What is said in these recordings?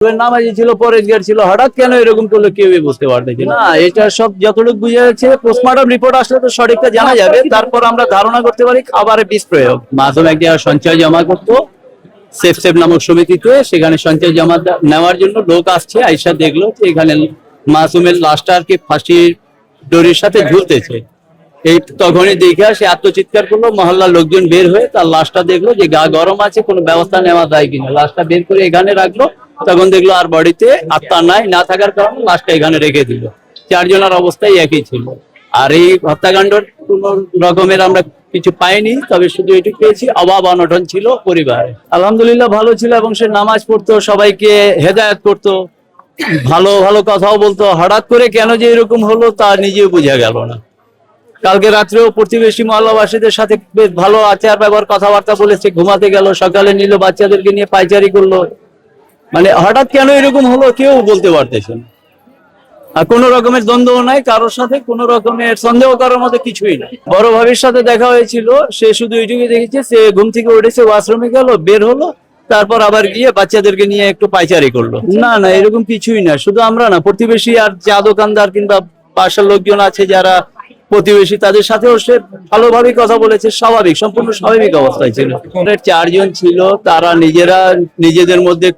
নামাজি ছিল, পরেশগার ছিল, হঠাৎ কেন এরকম করলো কেউই বুঝতে পারতেছি না। এটা সব যতটুকু বুঝে যাচ্ছে, পোস্টমর্টম রিপোর্ট আসলে তো সঠিকটা জানা যাবে, তারপর আমরা ধারণা করতে পারি খাবারে বিষ প্রয়োগ। মাসুম এক জায়গায় সঞ্চয় জমা করতো সেফ সেফ নামক সমিতিতে, সেখানে সঞ্চয় জমা নেওয়ার জন্য লোক আসছে, আইসা দেখলো যে এখানে মাসুমের লাশটা আর কি ফাঁসির দড়ির সাথে ঝুলতেছে। এই তখনই দেখে সে আত্মচিৎকার করলো, মহল্লার লোকজন বের হয়ে তার লাশটা দেখলো যে গা গরম আছে, কোনো ব্যবস্থা নেওয়া যায় কিনা। লাশটা বের করে এখানে রাখলো, তখন দেখলো আর বডিতে আত্মা নাই, না থাকার কারণে লাশটা এখানে রেখে দিল। চারজনের অবস্থাই একই ছিল। আর এই হত্যাকাণ্ডর কোন রকমের আমরা কিছু পাইনি, তবে শুধু এটুকু পেয়েছি অভাব অনটন ছিল পরিবারে। আলহামদুলিল্লাহ ভালো ছিল, এবং সে নামাজ পড়তো, সবাইকে হেদায়েত করতো, ভালো ভালো কথাও বলতো। হঠাৎ করে কেন যে এরকম হলো তা নিজেও বোঝা গেল না। কালকে রাত্রেও প্রতিবেশী মহল্লাবাসীদের সাথে বেশ ভালো আচার ব্যবহার কথাবার্তা বলেছে, ঘুমাতে গেল, সকালে নিল, বাচ্চাদেরকে নিয়ে পাইচারি করলো। মানে হঠাৎ কেন এরকম হলো কেউ বলতে পারতেছে না। আর কোন রকমের দ্বন্দ্ব নাই কারোর সাথে, কোন রকমের সন্দেহ করার মতো কিছুই নাই। বড় ভাবির সাথে দেখা হয়েছিল, সে শুধু এইটুকু দেখেছে, সে ঘুম থেকে উঠেছে, ওয়াশরুমে গেল, বের হলো, তারপর আবার গিয়ে বাচ্চাদেরকে নিয়ে একটু পাইচারি করলো। না না, এরকম কিছুই না। শুধু আমরা না, প্রতিবেশী আর চা দোকানদার কিংবা পাশের লোকজন আছে যারা প্রতিবেশী, তাদের সাথেও সে ভালোভাবে কথা বলেছে, স্বাভাবিক, সম্পূর্ণ স্বাভাবিক অবস্থায় ছিল। চারজন ছিল, তারা নিজেরা নিজেদের মধ্যে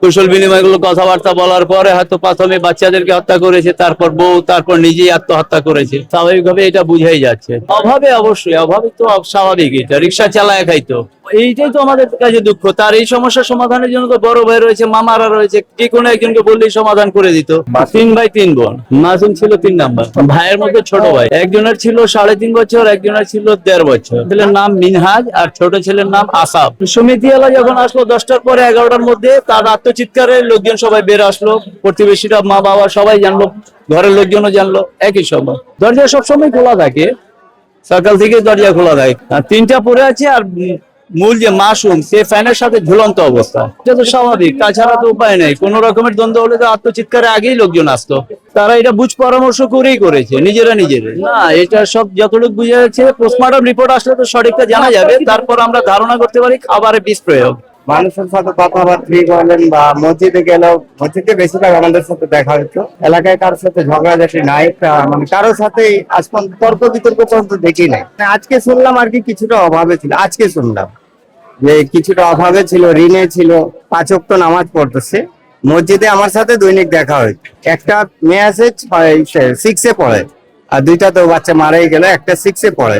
কুশল বিনিময় গুলো কথাবার্তা বলার পরে হয়তো প্রথমে বাচ্চাদেরকে হত্যা করেছে, তারপর বউ, তারপর নিজেই আত্মহত্যা করেছে। স্বাভাবিকভাবে এটা বুঝাই যাচ্ছে। অভাবে, অবশ্যই অভাবে তো স্বাভাবিক, এটা রিক্সা চালায় খাইতো। এইটাই তো আমাদের কাছে দুঃখ। তার এই সমস্যার সমাধানের জন্য তো বড় ভাই রয়েছে, মামারা রয়েছে, যে কোনো একজনকে বললেই সমাধান করে দিত। 3 ভাই 3 বোন, মাসুম ছিল 3 নাম্বার। ভাইয়ের মধ্যে ছোট ভাই একজনের ছিল 3.5 বছর, একজনের ছিল 1.5 বছর। ছেলের নাম মিনহাজ আর ছোট ছেলের নাম আসাফ। সমিতি এলা যখন আসলো 10টার পরে 11টার মধ্যে, তার আত্মচিৎকারে লোকজন সবাই বের আসলো, প্রতিবেশীরা, মা বাবা সবাই জানলো, ঘরের লোকজনও জানলো একই সময়। দরজা সবসময় খোলা থাকে, সকাল থেকে দরজা খোলা থাকে। আর 3টা পড়ে আছে, আর মূল যে মাসুম, সে ফ্যানের সাথে ঝুলন্ত অবস্থা। এটা তো স্বাভাবিক, তাছাড়া তো উপায় নেই। কোন রকমের দ্বন্দ্ব হলে তো আত্মচিৎকারে আগেই লোকজন আসতো। তারা এটা বুঝ পরামর্শ করেই করেছে, নিজেরা নিজেরা না। এটা সব যতটুকু বুঝে যাচ্ছে, পোস্টমর্টম রিপোর্ট আসলে তো সঠিকটা জানা যাবে, তারপর আমরা ধারণা করতে পারি খাবারে বিষ প্রয়োগ। মানুষের সাথে কথাবার্তা বলেন বা মসজিদে গেলেও, মসজিদে বেশিরভাগ আমাদের সাথে দেখা হতো। এলাকায় কারোর সাথে ঝগড়াঝাটি নাই, মানে কারোর সাথে আজ পর্যন্ত তর্ক বিতর্ক পর্যন্ত দেখি নাই। আজকে শুনলাম আর কি কিছুটা অভাবে ছিল, আজকে শুনলাম যে কিছুটা অভাবে ছিল, ঋণে ছিল। 5 ওয়াক্ত নামাজ পড়তেছে, মসজিদে আমার সাথে দৈনিক দেখা হয়। একটা মেয়ে আছে 6 এ পড়ে, আর 2টা তো বাচ্চা মারাই গেল, একটা 6 এ পড়ে।